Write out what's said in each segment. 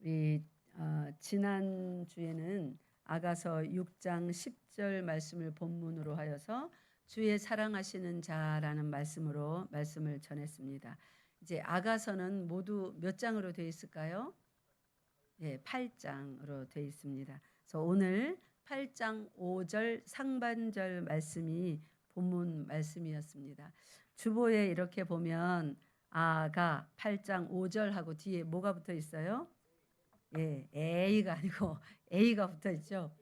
우리 지난 주에는 아가서 6장 10절 말씀을 본문으로 하여서 주의 사랑하시는 자라는 말씀을 전했습니다. 이제 아가서는 모두 몇 장으로 되어 있을까요? 네, 8장으로 되어 있습니다. 그래서 오늘 8장 5절 상반절 말씀이 본문 말씀이었습니다. 주보에 이렇게 보면 아가 8장 5절하고 뒤에 뭐가 붙어 있어요? 예, A가 아니고 A가 붙어 있죠.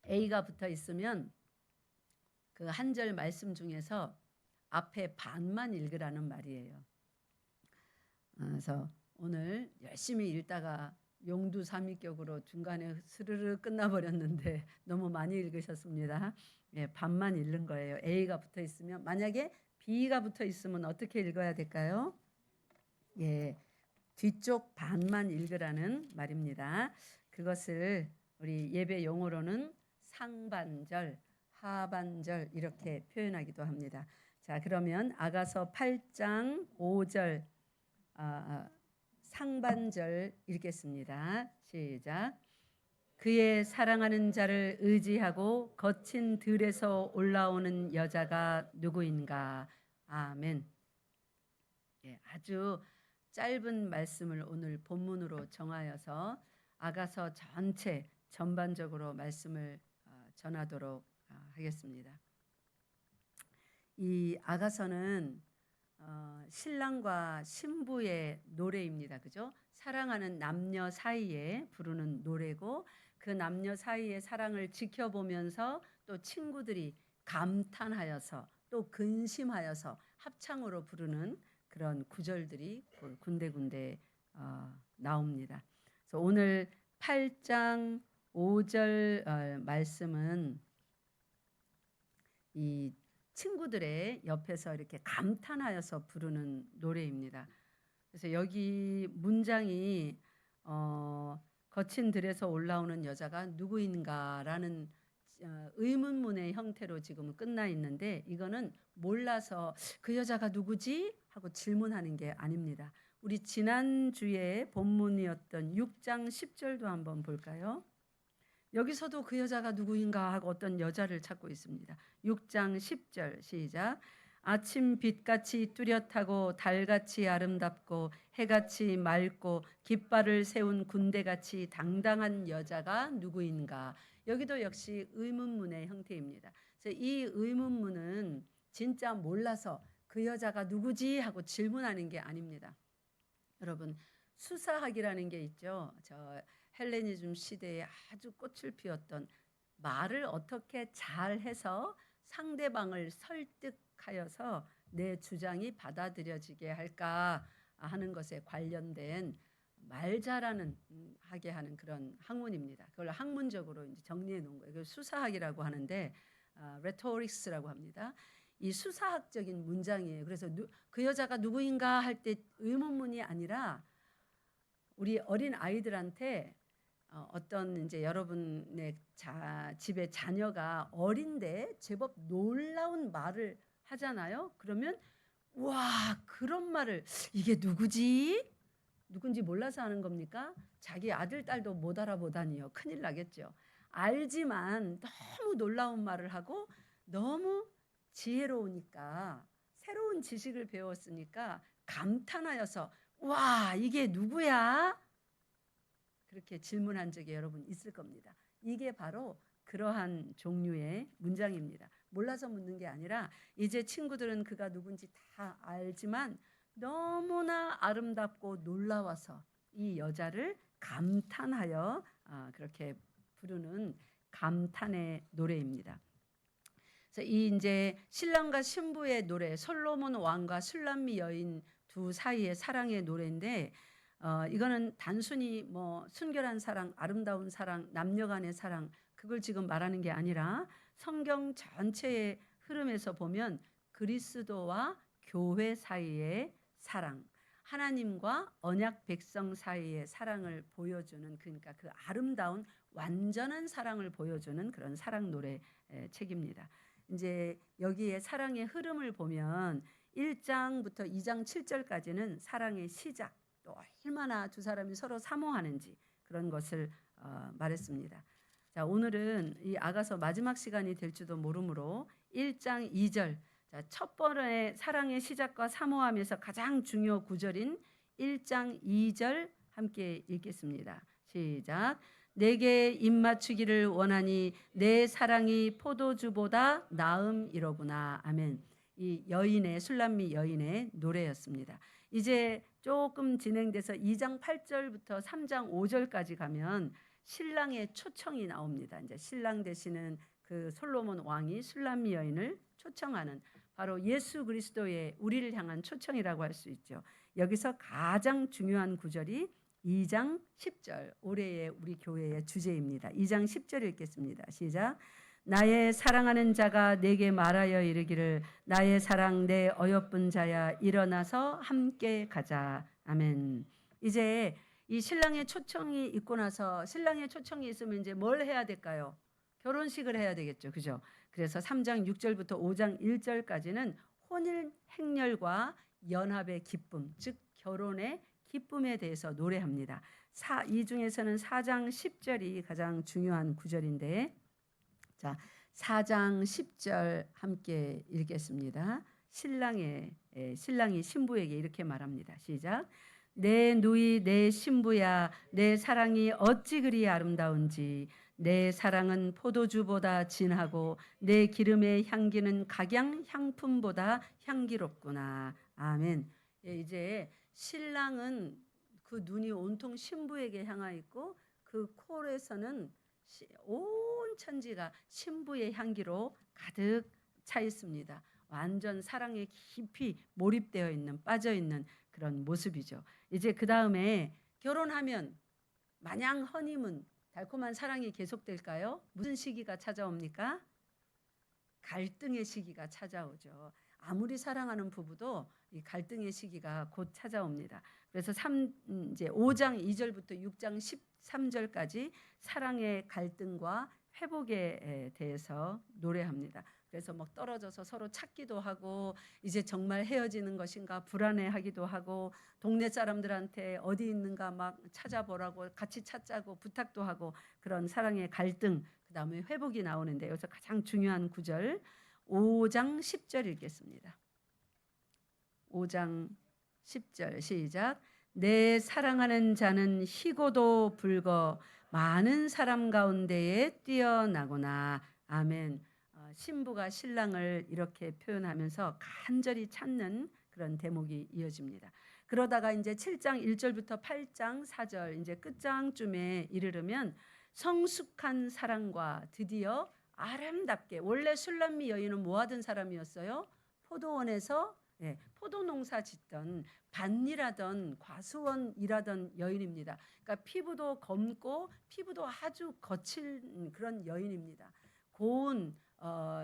A가 붙어 있으면 그 한 절 말씀 중에서 앞에 반만 읽으라는 말이에요. 그래서 오늘 열심히 읽다가 용두삼위격으로 중간에 스르르 끝나버렸는데 너무 많이 읽으셨습니다. 예, 반만 읽는 거예요. A가 붙어 있으면, 만약에 B가 붙어 있으면 어떻게 읽어야 될까요? 예, 뒤쪽 반만 읽으라는 말입니다. 그것을 우리 예배 용어로는 상반절, 하반절 이렇게 표현하기도 합니다. 자, 그러면 아가서 8장 5절 상반절 읽겠습니다. 시작. 그의 사랑하는 자를 의지하고 거친 들에서 올라오는 여자가 누구인가? 아멘. 예, 아주 짧은 말씀을 오늘 본문으로 정하여서 아가서 전체 전반적으로 말씀을 전하도록 하겠습니다. 이 아가서는 신랑과 신부의 노래입니다. 그죠? 사랑하는 남녀 사이에 부르는 노래고, 그 남녀 사이의 사랑을 지켜보면서 또 친구들이 감탄하여서 또 근심하여서 합창으로 부르는 그런 구절들이 군데군데 나옵니다. 그래서 오늘 8장 5절 말씀은 이 친구들의 옆에서 이렇게 감탄하여서 부르는 노래입니다. 그래서 여기 문장이 거친 들에서 올라오는 여자가 누구인가라는 의문문의 형태로 지금 끝나 있는데, 이거는 몰라서 그 여자가 누구지? 하고 질문하는 게 아닙니다. 우리 지난주에 본문이었던 6장 10절도 한번 볼까요? 여기서도 그 여자가 누구인가 하고 어떤 여자를 찾고 있습니다. 6장 10절 시작. 아침 빛같이 뚜렷하고 달같이 아름답고 해같이 맑고 깃발을 세운 군대같이 당당한 여자가 누구인가. 여기도 역시 의문문의 형태입니다. 그래서 이 의문문은 진짜 몰라서 그 여자가 누구지 하고 질문하는 게 아닙니다. 여러분, 수사학이라는 게 있죠. 저 헬레니즘 시대에 아주 꽃을 피웠던, 말을 어떻게 잘해서 상대방을 설득하여서 내 주장이 받아들여지게 할까 하는 것에 관련된 말 잘하는 하게 하는 그런 학문입니다. 그걸 학문적으로 이제 정리해 놓은 거예요. 그걸 수사학이라고 하는데 rhetorics라고 합니다. 이 수사학적인 문장이에요. 그래서 그 여자가 누구인가 할 때 의문문이 아니라 우리 어린 아이들한테 어떤 이제 여러분의 집에 자녀가 어린데 제법 놀라운 말을 하잖아요. 그러면 와, 그런 말을 이게 누구지? 누군지 몰라서 하는 겁니까? 자기 아들, 딸도 못 알아보다니요. 큰일 나겠죠. 알지만 너무 놀라운 말을 하고 너무 지혜로우니까, 새로운 지식을 배웠으니까 감탄하여서 와, 이게 누구야? 그렇게 질문한 적이 여러분 있을 겁니다. 이게 바로 그러한 종류의 문장입니다. 몰라서 묻는 게 아니라 이제 친구들은 그가 누군지 다 알지만 너무나 아름답고 놀라워서 이 여자를 감탄하여 그렇게 부르는 감탄의 노래입니다. 그래서 이 이제 신랑과 신부의 노래, 솔로몬 왕과 술람미 여인 두 사이의 사랑의 노래인데, 이거는 단순히 뭐 순결한 사랑, 아름다운 사랑, 남녀 간의 사랑, 그걸 지금 말하는 게 아니라 성경 전체의 흐름에서 보면 그리스도와 교회 사이의 사랑, 하나님과 언약 백성 사이의 사랑을 보여주는, 그러니까 그 아름다운 완전한 사랑을 보여주는 그런 사랑 노래 책입니다. 이제 여기에 사랑의 흐름을 보면 1장부터 2장 7절까지는 사랑의 시작, 또 얼마나 두 사람이 서로 사모하는지 그런 것을 말했습니다. 자, 오늘은 이 아가서 마지막 시간이 될지도 모르므로 1장 2절, 자, 첫 번의 사랑의 시작과 사모함에서 가장 중요 구절인 1장 2절 함께 읽겠습니다. 시작. 내게 입맞추기를 원하니 내 사랑이 포도주보다 나음이로구나. 아멘. 이 여인의, 술람미 여인의 노래였습니다. 이제 조금 진행돼서 2장 8절부터 3장 5절까지 가면 신랑의 초청이 나옵니다. 이제 신랑 되시는 그 솔로몬 왕이 술람미 여인을 초청하는, 바로 예수 그리스도의 우리를 향한 초청이라고 할 수 있죠. 여기서 가장 중요한 구절이 2장 10절, 올해의 우리 교회의 주제입니다. 2장 10절 읽겠습니다. 시작. 나의 사랑하는 자가 내게 말하여 이르기를 나의 사랑 내 어여쁜 자야 일어나서 함께 가자. 아멘. 이제 이 신랑의 초청이 있고 나서, 신랑의 초청이 있으면 이제 뭘 해야 될까요? 결혼식을 해야 되겠죠. 그죠? 그래서 3장 6절부터 5장 1절까지는 혼인 행렬과 연합의 기쁨, 즉 결혼의 기쁨에 대해서 노래합니다. 이 중에서는 4장 10절이 가장 중요한 구절인데, 자, 4장 10절 함께 읽겠습니다. 신랑이 신부에게 이렇게 말합니다. 시작. 내 누이 내 신부야, 내 사랑이 어찌 그리 아름다운지, 내 사랑은 포도주보다 진하고 내 기름의 향기는 각양 향품보다 향기롭구나. 아멘. 이제 신랑은 그 눈이 온통 신부에게 향하 있고 그 콜에서는 온 천지가 신부의 향기로 가득 차 있습니다. 완전 사랑에 깊이 몰입되어 있는, 빠져 있는 그런 모습이죠. 이제 그 다음에 결혼하면 마냥 허니문, 달콤한 사랑이 계속될까요? 무슨 시기가 찾아옵니까? 갈등의 시기가 찾아오죠. 아무리 사랑하는 부부도 이 갈등의 시기가 곧 찾아옵니다. 그래서 이제 5장 2절부터 6장 13절까지 사랑의 갈등과 회복에 대해서 노래합니다. 그래서 막 떨어져서 서로 찾기도 하고, 이제 정말 헤어지는 것인가 불안해하기도 하고, 동네 사람들한테 어디 있는가 막 찾아보라고 같이 찾자고 부탁도 하고, 그런 사랑의 갈등, 그 다음에 회복이 나오는데, 여기서 가장 중요한 구절 5장 10절 읽겠습니다. 5장 10절 시작. 내 사랑하는 자는 희고도 붉어 많은 사람 가운데에 뛰어나구나. 아멘. 신부가 신랑을 이렇게 표현하면서 간절히 찾는 그런 대목이 이어집니다. 그러다가 이제 7장 1절부터 8장 4절 이제 끝장쯤에 이르르면 성숙한 사랑과 드디어 아름답게, 원래 술람미 여인은 뭐 하던 사람이었어요? 포도원에서 포도농사 짓던, 밭일하던, 과수원 일하던 여인입니다. 그러니까 피부도 검고 피부도 아주 거친 그런 여인입니다. 고운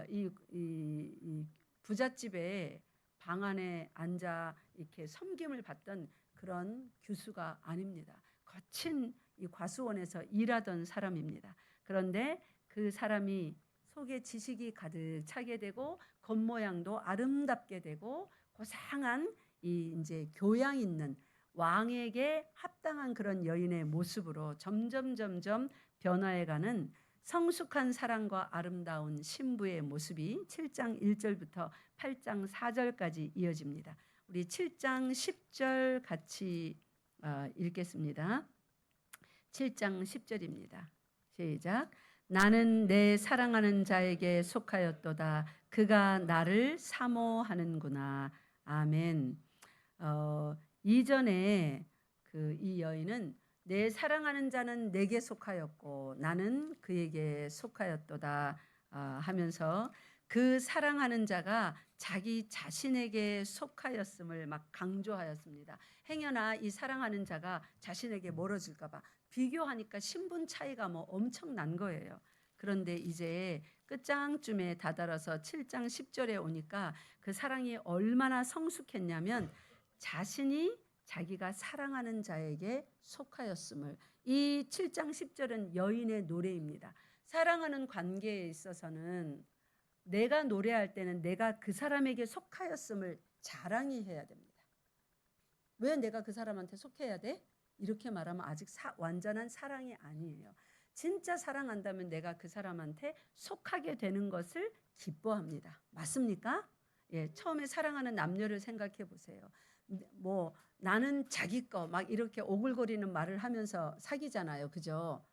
이 부잣집에 방 안에 앉아 이렇게 섬김을 받던 그런 교수가 아닙니다. 거친 이 과수원에서 일하던 사람입니다. 그런데 그 사람이 속에 지식이 가득 차게 되고 겉모양도 아름답게 되고 고상한 이 이제 교양 있는 왕에게 합당한 그런 여인의 모습으로 점점 변화해가는 성숙한 사랑과 아름다운 신부의 모습이 7장 1절부터 8장 4절까지 이어집니다. 우리 7장 10절 같이 읽겠습니다. 7장 10절입니다. 시작. 나는 내 사랑하는 자에게 속하였도다. 그가 나를 사모하는구나. 아멘. 이전에 이 여인은 내 사랑하는 자는 내게 속하였고 나는 그에게 속하였도다 하면서 그 사랑하는 자가 자기 자신에게 속하였음을 막 강조하였습니다. 행여나 이 사랑하는 자가 자신에게 멀어질까 봐 비교하니까 신분 차이가 뭐 엄청난 거예요. 그런데 이제 끝장쯤에 다다라서 7장 10절에 오니까 그 사랑이 얼마나 성숙했냐면 자신이 자기가 사랑하는 자에게 속하였음을, 이 7장 10절은 여인의 노래입니다. 사랑하는 관계에 있어서는 내가 노래할 때는 내가 그 사람에게 속하였음을 자랑이 해야 됩니다. 왜 내가 그 사람한테 속해야 돼? 이렇게 말하면 아직 완전한 사랑이 아니에요. 진짜 사랑한다면 내가 그 사람한테 속하게 되는 것을 기뻐합니다. 맞습니까? 예, 처음에 사랑하는 남녀를 생각해 보세요. 뭐 나는 자기 거 막 이렇게 오글거리는 말을 하면서 사귀잖아요. 그죠?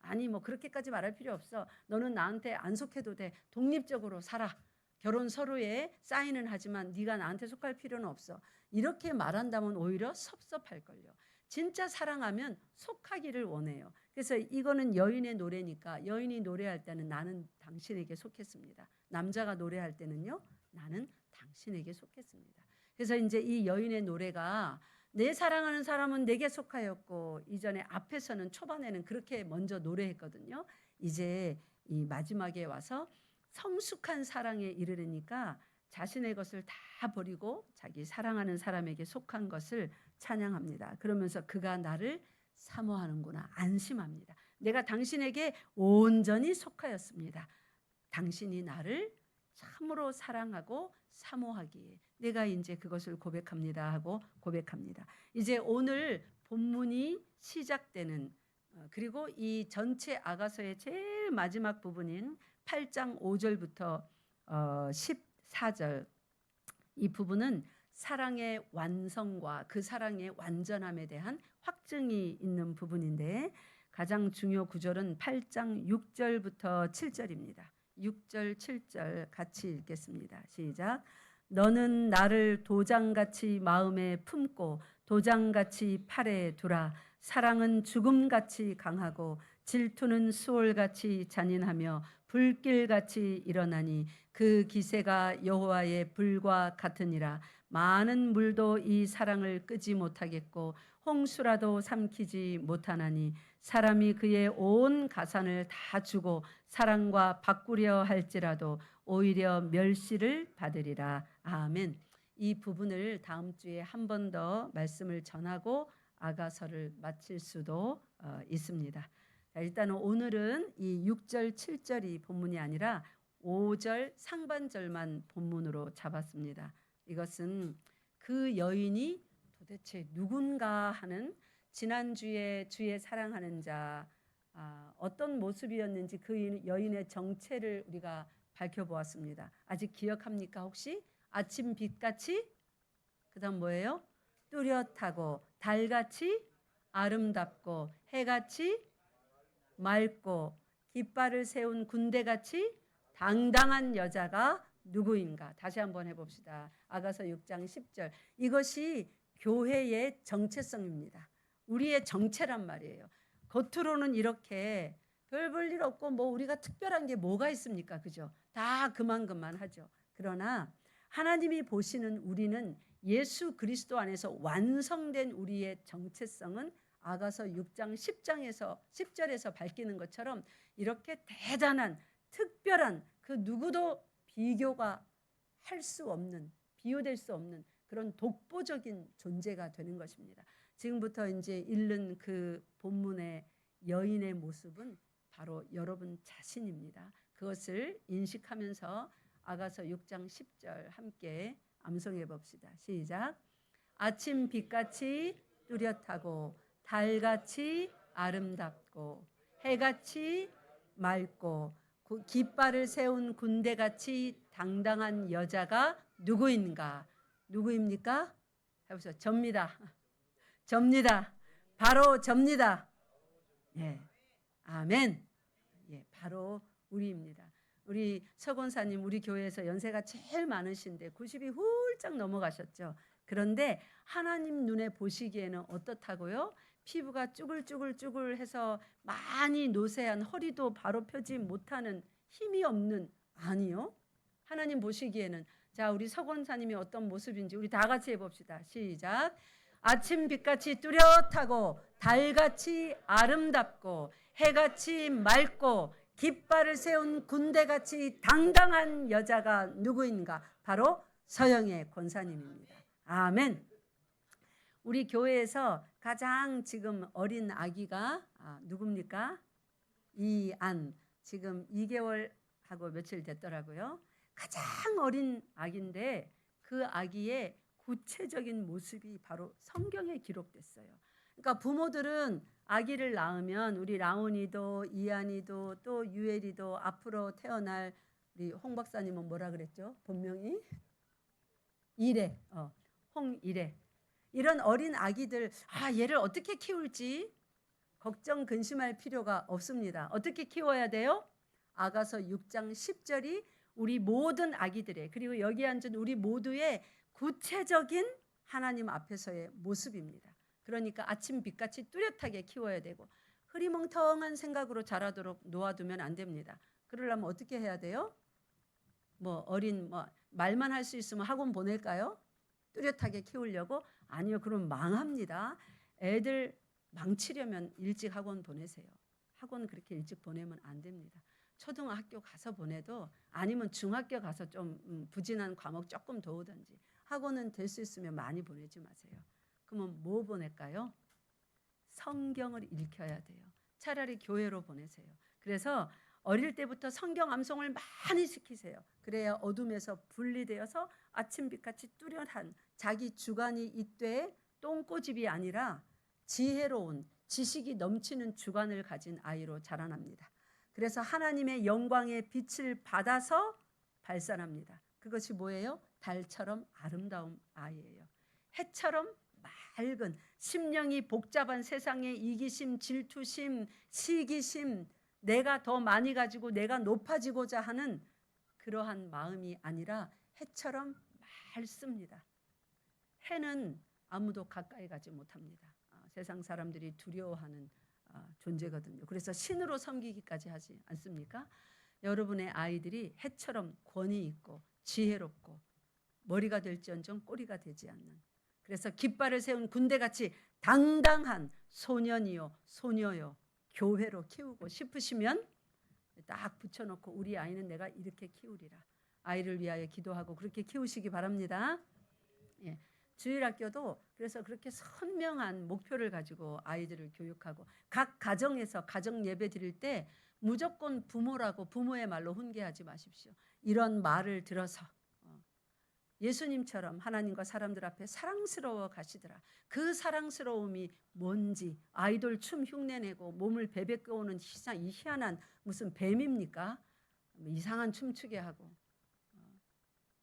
아니 뭐 그렇게까지 말할 필요 없어. 너는 나한테 안 속해도 돼. 독립적으로 살아. 결혼 서류에 사인은 하지만 네가 나한테 속할 필요는 없어. 이렇게 말한다면 오히려 섭섭할걸요. 진짜 사랑하면 속하기를 원해요. 그래서 이거는 여인의 노래니까 여인이 노래할 때는 나는 당신에게 속했습니다. 남자가 노래할 때는요. 나는 당신에게 속했습니다. 그래서 이제 이 여인의 노래가 내 사랑하는 사람은 내게 속하였고 이전에 앞에서는 초반에는 그렇게 먼저 노래했거든요. 이제 이 마지막에 와서 성숙한 사랑에 이르르니까 자신의 것을 다 버리고 자기 사랑하는 사람에게 속한 것을 찬양합니다. 그러면서 그가 나를 사모하는구나 안심합니다. 내가 당신에게 온전히 속하였습니다. 당신이 나를 참으로 사랑하고 사모하기에 내가 이제 그것을 고백합니다 하고 고백합니다. 이제 오늘 본문이 시작되는 그리고 이 전체 아가서의 제일 마지막 부분인 8장 5절부터 14절 이 부분은 사랑의 완성과 그 사랑의 완전함에 대한 확증이 있는 부분인데 가장 중요 구절은 8장 6절부터 7절입니다. 6절 7절 같이 읽겠습니다. 시작. 너는 나를 도장같이 마음에 품고 도장같이 팔에 두라. 사랑은 죽음같이 강하고 질투는 수월같이 잔인하며 불길같이 일어나니 그 기세가 여호와의 불과 같으니라. 많은 물도 이 사랑을 끄지 못하겠고 홍수라도 삼키지 못하나니 사람이 그의 온 가산을 다 주고 사랑과 바꾸려 할지라도 오히려 멸시를 받으리라. 아멘. 이 부분을 다음 주에 한 번 더 말씀을 전하고 아가서를 마칠 수도 있습니다. 자, 일단은 오늘은 이 6절 7절이 본문이 아니라 5절 상반절만 본문으로 잡았습니다. 이것은 그 여인이 도대체 누군가 하는 지난주에 주의 사랑하는 자 어떤 모습이었는지 그 여인의 정체를 우리가 밝혀보았습니다. 아직 기억합니까 혹시? 아침 빛같이 그 다음 뭐예요? 뚜렷하고 달같이 아름답고 해같이 맑고 깃발을 세운 군대같이 당당한 여자가 누구인가? 다시 한번 해봅시다. 아가서 6장 10절. 이것이 교회의 정체성입니다. 우리의 정체란 말이에요. 겉으로는 이렇게 별 볼 일 없고 뭐 우리가 특별한 게 뭐가 있습니까? 그죠? 다 그만하죠. 그러나 하나님이 보시는 우리는 예수 그리스도 안에서 완성된 우리의 정체성은 아가서 6장 10절에서 밝히는 것처럼 이렇게 대단한 특별한 그 누구도 비교가 할 수 없는 비교될 수 없는 그런 독보적인 존재가 되는 것입니다. 지금부터 이제 읽는 그 본문의 여인의 모습은 바로 여러분 자신입니다. 그것을 인식하면서 아가서 6장 10절 함께 암송해 봅시다. 시작. 아침 빛같이 뚜렷하고 달같이 아름답고 해같이 맑고 깃발을 세운 군대같이 당당한 여자가 누구인가? 누구입니까? 해보세요. 접니다. 바로 접니다. 예, 아멘. 예, 바로 우리입니다. 우리 서권사님 우리 교회에서 연세가 제일 많으신데 90이 훌쩍 넘어가셨죠. 그런데 하나님 눈에 보시기에는 어떻다고요? 피부가 쭈글쭈글해서 많이 노쇠한 허리도 바로 펴지 못하는 힘이 없는 아니요. 하나님 보시기에는 자 우리 서권사님이 어떤 모습인지 우리 다 같이 해봅시다. 시작. 아침 빛같이 뚜렷하고 달같이 아름답고 해같이 맑고 깃발을 세운 군대같이 당당한 여자가 누구인가? 바로 서영애 권사님입니다. 아멘. 우리 교회에서 가장 지금 어린 아기가 누굽니까? 이안. 지금 2개월하고 며칠 됐더라고요. 가장 어린 아기인데 그 아기의 구체적인 모습이 바로 성경에 기록됐어요. 그러니까 부모들은 아기를 낳으면 우리 라온이도 이한이도 또 유엘이도 앞으로 태어날 우리 홍 박사님은 뭐라 그랬죠? 본명이 이래, 홍이래. 이런 어린 아기들, 얘를 어떻게 키울지 걱정 근심할 필요가 없습니다. 어떻게 키워야 돼요? 아가서 6장 10절이 우리 모든 아기들의, 그리고 여기 앉은 우리 모두의 구체적인 하나님 앞에서의 모습입니다. 그러니까 아침 빛같이 뚜렷하게 키워야 되고 흐리멍텅한 생각으로 자라도록 놓아두면 안 됩니다. 그러려면 어떻게 해야 돼요? 말만 할 수 있으면 학원 보낼까요? 뚜렷하게 키우려고? 아니요, 그럼 망합니다. 애들 망치려면 일찍 학원 보내세요. 학원 그렇게 일찍 보내면 안 됩니다. 초등학교 가서 보내도, 아니면 중학교 가서 좀 부진한 과목 조금 더 오든지, 학원은 될 수 있으면 많이 보내지 마세요. 그러면 뭐 보낼까요? 성경을 읽혀야 돼요. 차라리 교회로 보내세요. 그래서 어릴 때부터 성경 암송을 많이 시키세요. 그래야 어둠에서 분리되어서 아침빛같이 뚜렷한 자기 주관이 이때 똥꼬집이 아니라 지혜로운, 지식이 넘치는 주관을 가진 아이로 자라납니다. 그래서 하나님의 영광의 빛을 받아서 발산합니다. 그것이 뭐예요? 달처럼 아름다운 아이예요. 해처럼 맑은, 심령이 복잡한 세상의 이기심, 질투심, 시기심, 내가 더 많이 가지고 내가 높아지고자 하는 그러한 마음이 아니라 해처럼 맑습니다. 해는 아무도 가까이 가지 못합니다. 세상 사람들이 두려워하는 존재거든요. 그래서 신으로 섬기기까지 하지 않습니까? 여러분의 아이들이 해처럼 권위 있고 지혜롭고 머리가 될지언정 꼬리가 되지 않는, 그래서 깃발을 세운 군대같이 당당한 소년이요 소녀요 교회로 키우고 싶으시면 딱 붙여놓고 우리 아이는 내가 이렇게 키우리라. 아이를 위하여 기도하고 그렇게 키우시기 바랍니다. 예. 주일학교도 그래서 그렇게 선명한 목표를 가지고 아이들을 교육하고, 각 가정에서 가정 예배 드릴 때 무조건 부모라고 부모의 말로 훈계하지 마십시오. 이런 말을 들어서 예수님처럼 하나님과 사람들 앞에 사랑스러워 가시더라. 그 사랑스러움이 뭔지, 아이돌 춤 흉내내고 몸을 베베껴오는 이 희한한 무슨 뱀입니까? 이상한 춤추게 하고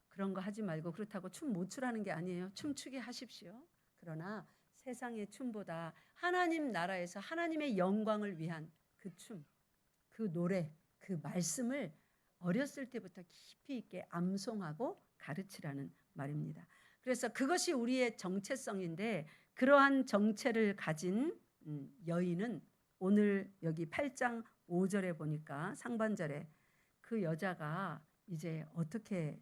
그런 거 하지 말고, 그렇다고 춤 못 추라는 게 아니에요. 춤추게 하십시오. 그러나 세상의 춤보다 하나님 나라에서 하나님의 영광을 위한 그 춤, 그 노래, 그 말씀을 어렸을 때부터 깊이 있게 암송하고 가르치라는 말입니다. 그래서 그것이 우리의 정체성인데, 그러한 정체를 가진 여인은 오늘 여기 8장 5절에 보니까 상반절에 그 여자가 이제 어떻게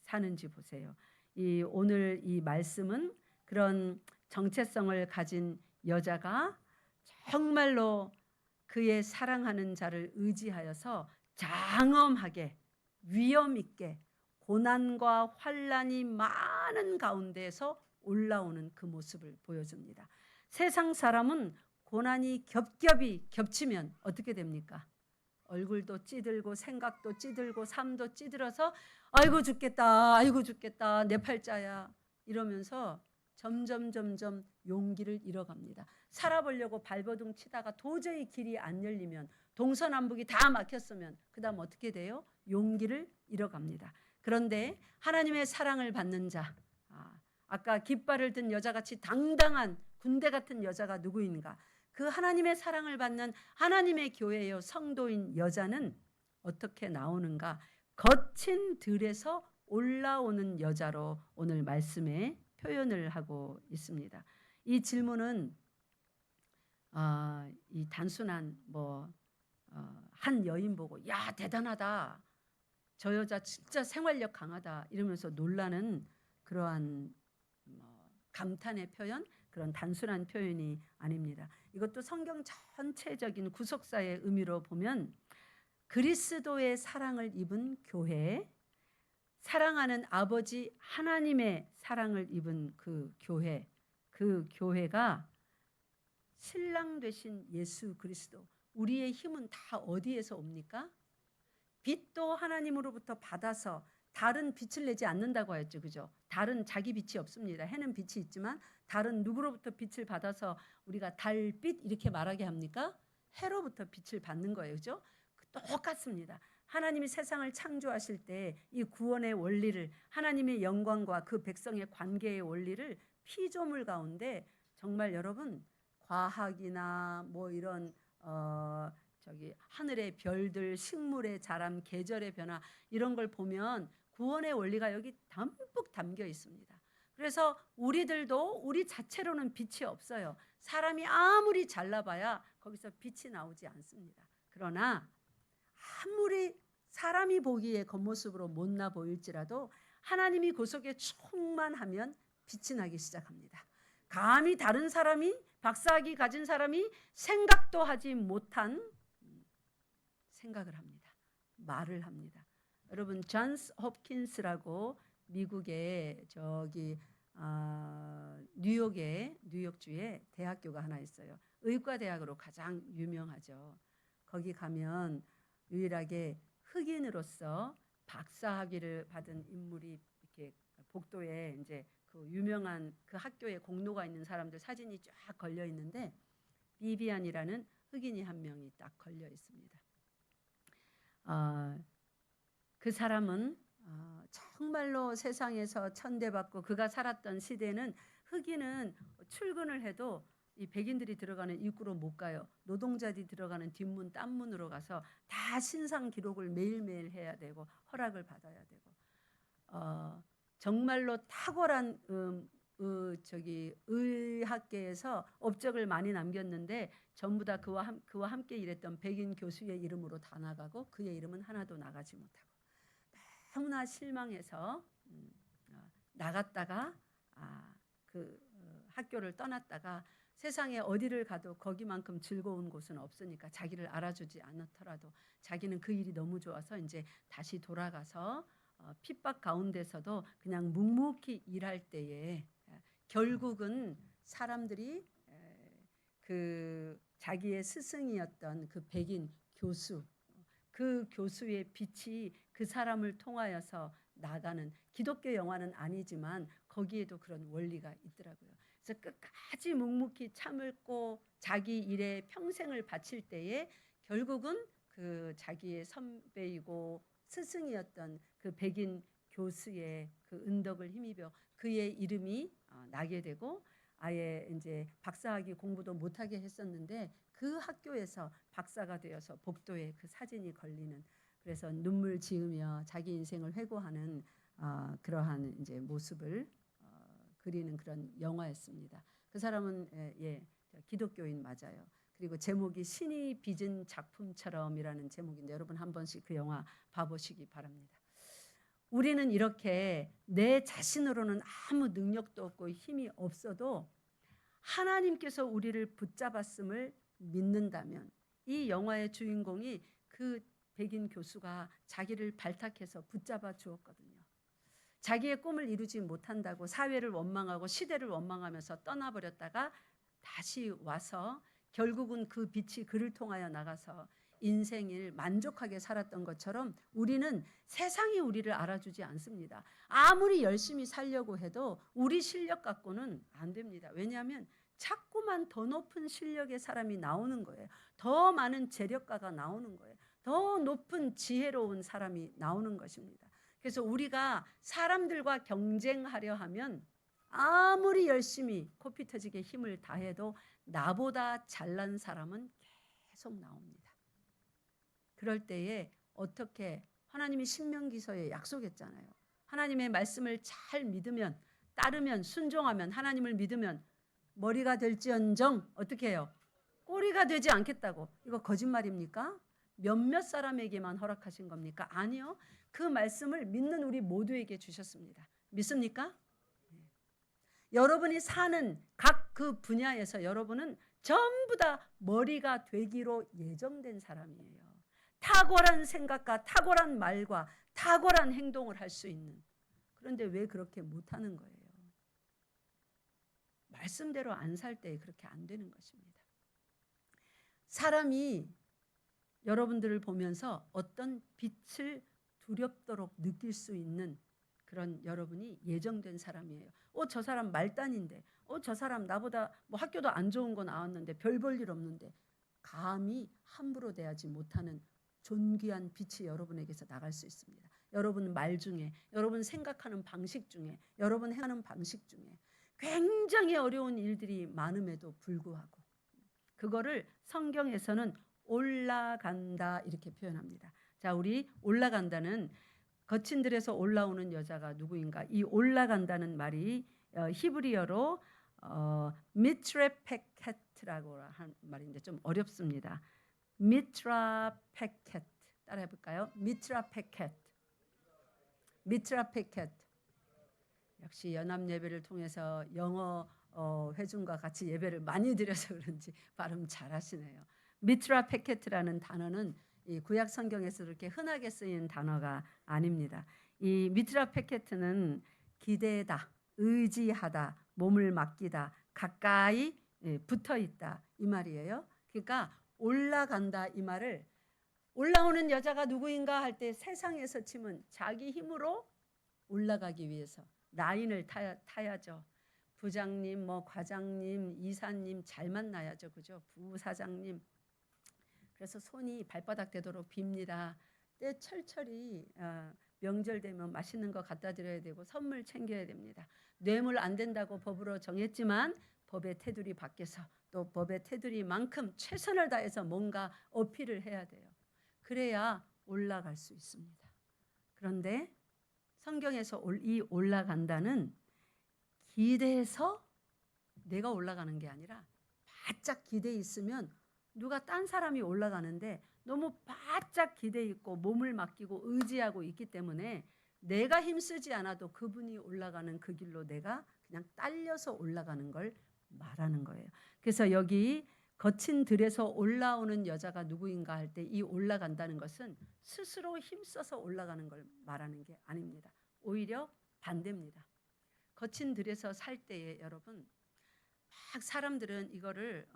사는지 보세요. 오늘 이 말씀은 그런 정체성을 가진 여자가 정말로 그의 사랑하는 자를 의지하여서 장엄하게 위험 있게 고난과 환난이 많은 가운데에서 올라오는 그 모습을 보여줍니다. 세상 사람은 고난이 겹겹이 겹치면 어떻게 됩니까? 얼굴도 찌들고 생각도 찌들고 삶도 찌들어서 아이고 죽겠다, 아이고 죽겠다, 내 팔자야 이러면서 점점 용기를 잃어갑니다. 살아보려고 발버둥 치다가 도저히 길이 안 열리면, 동서남북이 다 막혔으면 그 다음 어떻게 돼요? 용기를 잃어갑니다. 그런데 하나님의 사랑을 받는 자, 아까 깃발을 든 여자같이 당당한 군대 같은 여자가 누구인가? 그 하나님의 사랑을 받는 하나님의 교회요 성도인 여자는 어떻게 나오는가? 거친 들에서 올라오는 여자로 오늘 말씀에 표현을 하고 있습니다. 이 질문은 이 단순한 한 여인 보고 야 대단하다, 저 여자 진짜 생활력 강하다 이러면서 놀라는 그러한 감탄의 표현, 그런 단순한 표현이 아닙니다. 이것도 성경 전체적인 구속사의 의미로 보면 그리스도의 사랑을 입은 교회, 사랑하는 아버지 하나님의 사랑을 입은 그 교회가 신랑 되신 예수 그리스도, 우리의 힘은 다 어디에서 옵니까? 빛도 하나님으로부터 받아서 달은 빛을 내지 않는다고 했죠. 그죠? 달은 자기 빛이 없습니다. 해는 빛이 있지만 달은 누구로부터 빛을 받아서 우리가 달빛 이렇게 말하게 합니까? 해로부터 빛을 받는 거예요. 그죠? 똑같습니다. 하나님이 세상을 창조하실 때 이 구원의 원리를, 하나님의 영광과 그 백성의 관계의 원리를 피조물 가운데 정말 여러분 과학이나 뭐 이런 하늘의 별들, 식물의 자람, 계절의 변화 이런 걸 보면 구원의 원리가 여기 담뿍 담겨 있습니다. 그래서 우리들도 우리 자체로는 빛이 없어요. 사람이 아무리 잘나봐야 거기서 빛이 나오지 않습니다. 그러나 아무리 사람이 보기에 겉모습으로 못나 보일지라도 하나님이 그 속에 충만하면 빛이 나기 시작합니다. 감히 다른 사람이, 박사학위 가진 사람이 생각도 하지 못한 생각을 합니다. 말을 합니다. 여러분 존스 홉킨스라고 미국의 뉴욕주에 대학교가 하나 있어요. 의과대학으로 가장 유명하죠. 거기 가면 유일하게 흑인으로서 박사학위를 받은 인물이 이렇게 복도에 이제 그 유명한 그 학교에 공로가 있는 사람들 사진이 쫙 걸려 있는데 비비안이라는 흑인이 한 명이 딱 걸려 있습니다. 그 사람은 정말로 세상에서 천대받고 그가 살았던 시대는 흑인은 출근을 해도 이 백인들이 들어가는 입구로 못 가요. 노동자들이 들어가는 뒷문, 딴문으로 가서 다 신상 기록을 매일매일 해야 되고 허락을 받아야 되고 정말로 탁월한 의학계에서 업적을 많이 남겼는데 전부 다 그와 함께 일했던 백인 교수의 이름으로 다 나가고 그의 이름은 하나도 나가지 못하고 너무나 실망해서 나갔다가 학교를 떠났다가 세상에 어디를 가도 거기만큼 즐거운 곳은 없으니까 자기를 알아주지 않더라도 자기는 그 일이 너무 좋아서 이제 다시 돌아가서 핍박 가운데서도 그냥 묵묵히 일할 때에 결국은 사람들이 그 자기의 스승이었던 그 백인 교수, 그 교수의 빛이 그 사람을 통하여서 나가는 기독교 영화는 아니지만 거기에도 그런 원리가 있더라고요. 그래서 끝까지 묵묵히 참을고 자기 일에 평생을 바칠 때에 결국은 그 자기의 선배이고 스승이었던 그 백인 교수의 그 은덕을 힘입어 그의 이름이 나게 되고 아예 이제 박사학위 공부도 못하게 했었는데 그 학교에서 박사가 되어서 복도에 그 사진이 걸리는 그래서 눈물 지으며 자기 인생을 회고하는 그러한 이제 모습을 그리는 그런 영화였습니다. 그 사람은 기독교인 맞아요. 그리고 제목이 신이 빚은 작품처럼이라는 제목인데 여러분 한 번씩 그 영화 봐보시기 바랍니다. 우리는 이렇게 내 자신으로는 아무 능력도 없고 힘이 없어도 하나님께서 우리를 붙잡았음을 믿는다면 이 영화의 주인공이 그 백인 교수가 자기를 발탁해서 붙잡아 주었거든요. 자기의 꿈을 이루지 못한다고 사회를 원망하고 시대를 원망하면서 떠나버렸다가 다시 와서 결국은 그 빛이 그를 통하여 나가서 인생을 만족하게 살았던 것처럼 우리는 세상이 우리를 알아주지 않습니다. 아무리 열심히 살려고 해도 우리 실력 갖고는 안 됩니다. 왜냐하면 자꾸만 더 높은 실력의 사람이 나오는 거예요. 더 많은 재력가가 나오는 거예요. 더 높은 지혜로운 사람이 나오는 것입니다. 그래서 우리가 사람들과 경쟁하려 하면 아무리 열심히 코피 터지게 힘을 다해도 나보다 잘난 사람은 계속 나옵니다. 그럴 때에 어떻게 하나님이 신명기서에 약속했잖아요. 하나님의 말씀을 잘 믿으면 따르면 순종하면 하나님을 믿으면 머리가 될지언정 어떻게 해요? 꼬리가 되지 않겠다고. 이거 거짓말입니까? 몇몇 사람에게만 허락하신 겁니까? 아니요. 그 말씀을 믿는 우리 모두에게 주셨습니다. 믿습니까? 네. 여러분이 사는 각 그 분야에서 여러분은 전부 다 머리가 되기로 예정된 사람이에요. 탁월한 생각과 탁월한 말과 탁월한 행동을 할 수 있는. 그런데 왜 그렇게 못하는 거예요? 말씀대로 안 살 때 그렇게 안 되는 것입니다. 사람이 여러분들을 보면서 어떤 빛을 두렵도록 느낄 수 있는 그런 여러분이 예정된 사람이에요. 저 사람 말단인데, 저 사람 나보다 뭐 학교도 안 좋은 거 나왔는데 별 볼 일 없는데, 감히 함부로 대하지 못하는 존귀한 빛이 여러분에게서 나갈 수 있습니다. 여러분 말 중에, 여러분 생각하는 방식 중에, 여러분 행하는 방식 중에 굉장히 어려운 일들이 많음에도 불구하고 그거를 성경에서는 올라간다 이렇게 표현합니다. 자, 우리 올라간다는, 거친 들에서 올라오는 여자가 누구인가? 이 올라간다는 말이 히브리어로 미트라페켓라고 한 말인데 좀 어렵습니다. 미트라페켓 따라해 볼까요? 미트라페켓. 역시 연합 예배를 통해서 영어 회중과 같이 예배를 많이 드려서 그런지 발음 잘하시네요. 미트라페켓이라는 단어는 이 구약 성경에서 그렇게 흔하게 쓰인 단어가 아닙니다. 이 미트라페켓은 기대다, 의지하다, 몸을 맡기다, 가까이 붙어 있다 이 말이에요. 그러니까 올라간다 이 말을, 올라오는 여자가 누구인가 할 때 세상에서 치면 자기 힘으로 올라가기 위해서 라인을 타야죠. 부장님, 뭐 과장님, 이사님 잘 만나야죠, 그죠? 부사장님. 그래서 손이 발바닥 되도록 빕니다. 때 철철이 명절 되면 맛있는 거 갖다 드려야 되고 선물 챙겨야 됩니다. 뇌물 안 된다고 법으로 정했지만 법의 테두리 밖에서 또 법의 테두리만큼 최선을 다해서 뭔가 어필을 해야 돼요. 그래야 올라갈 수 있습니다. 그런데 성경에서 이 올라간다는 기대해서 내가 올라가는 게 아니라 바짝 기대 있으면 누가 딴 사람이 올라가는데 너무 바짝 기대 있고 몸을 맡기고 의지하고 있기 때문에 내가 힘쓰지 않아도 그분이 올라가는 그 길로 내가 그냥 딸려서 올라가는 걸 말하는 거예요. 그래서 여기 거친 들에서 올라오는 여자가 누구인가 할 때 이 올라간다는 것은 스스로 힘써서 올라가는 걸 말하는 게 아닙니다. 오히려 반대입니다. 거친 들에서 살 때에 여러분 막 사람들은 이거를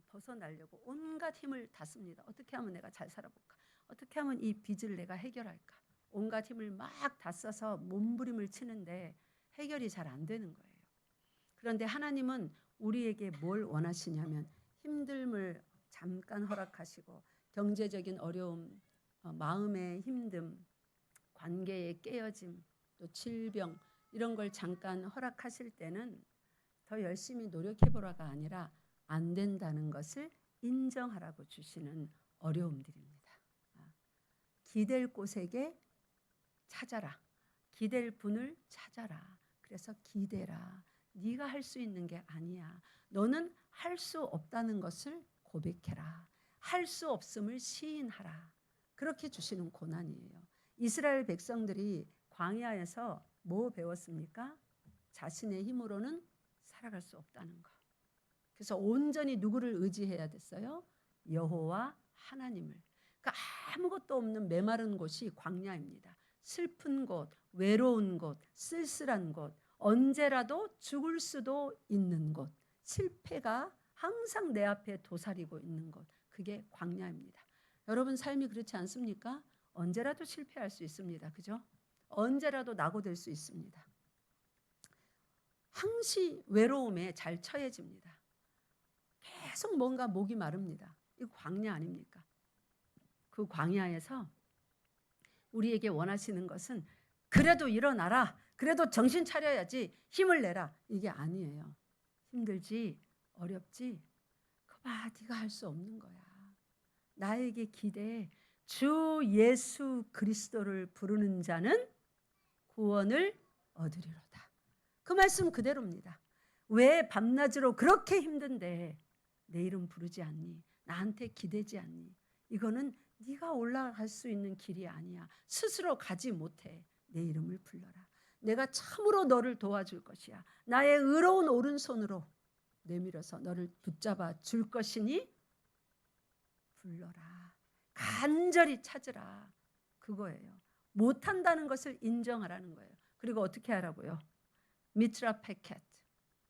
벗어나려고 온갖 힘을 다 씁니다. 어떻게 하면 내가 잘 살아볼까? 어떻게 하면 이 빚을 내가 해결할까? 온갖 힘을 막 다 써서 몸부림을 치는데 해결이 잘 안 되는 거예요. 그런데 하나님은 우리에게 뭘 원하시냐면 힘듦을 잠깐 허락하시고 경제적인 어려움, 마음의 힘듦, 관계의 깨어짐, 또 질병 이런 걸 잠깐 허락하실 때는 더 열심히 노력해보라가 아니라 안 된다는 것을 인정하라고 주시는 어려움들입니다. 기댈 곳에게 찾아라. 기댈 분을 찾아라. 그래서 기대라. 네가 할 수 있는 게 아니야. 너는 할 수 없다는 것을 고백해라. 할 수 없음을 시인하라. 그렇게 주시는 고난이에요. 이스라엘 백성들이 광야에서 뭐 배웠습니까? 자신의 힘으로는 살아갈 수 없다는 거. 그래서 온전히 누구를 의지해야 됐어요? 여호와 하나님을. 그러니까 아무것도 없는 메마른 곳이 광야입니다. 슬픈 곳, 외로운 곳, 쓸쓸한 곳, 언제라도 죽을 수도 있는 곳, 실패가 항상 내 앞에 도사리고 있는 곳, 그게 광야입니다. 여러분 삶이 그렇지 않습니까? 언제라도 실패할 수 있습니다. 그죠? 언제라도 낙오될 수 있습니다. 항시 외로움에 잘 처해집니다. 계속 뭔가 목이 마릅니다. 이거 광야 아닙니까? 그 광야에서 우리에게 원하시는 것은 그래도 일어나라. 그래도 정신 차려야지. 힘을 내라. 이게 아니에요. 힘들지? 어렵지? 그거 봐. 네가 할 수 없는 거야. 나에게 기대해. 주 예수 그리스도를 부르는 자는 구원을 얻으리로다. 그 말씀 그대로입니다. 왜 밤낮으로 그렇게 힘든데 내 이름 부르지 않니? 나한테 기대지 않니? 이거는 네가 올라갈 수 있는 길이 아니야. 스스로 가지 못해. 내 이름을 불러라. 내가 참으로 너를 도와줄 것이야. 나의 의로운 오른손으로 내밀어서 너를 붙잡아 줄 것이니 불러라. 간절히 찾으라. 그거예요. 못한다는 것을 인정하라는 거예요. 그리고 어떻게 하라고요? 미트라페켓.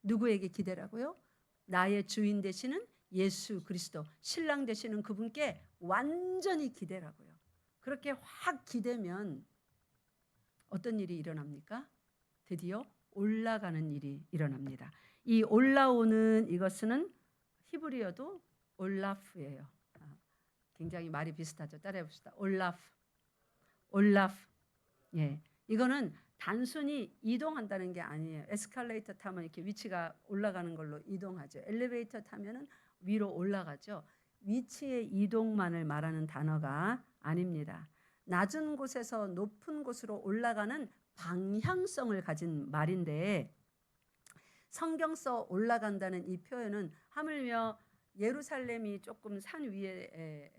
누구에게 기대라고요? 나의 주인 되시는 예수 그리스도, 신랑 되시는 그분께 완전히 기대라고요. 그렇게 확 기대면 어떤 일이 일어납니까? 드디어 올라가는 일이 일어납니다. 이 올라오는 이것은 히브리어도 올라프예요. 굉장히 말이 비슷하죠. 따라해 봅시다. 올라프. 올라프. 예. 이거는 단순히 이동한다는 게 아니에요. 에스컬레이터 타면 이렇게 위치가 올라가는 걸로 이동하죠. 엘리베이터 타면은 위로 올라가죠. 위치의 이동만을 말하는 단어가 아닙니다. 낮은 곳에서 높은 곳으로 올라가는 방향성을 가진 말인데, 성경서 올라간다는 이 표현은 하물며 예루살렘이 조금 산 위에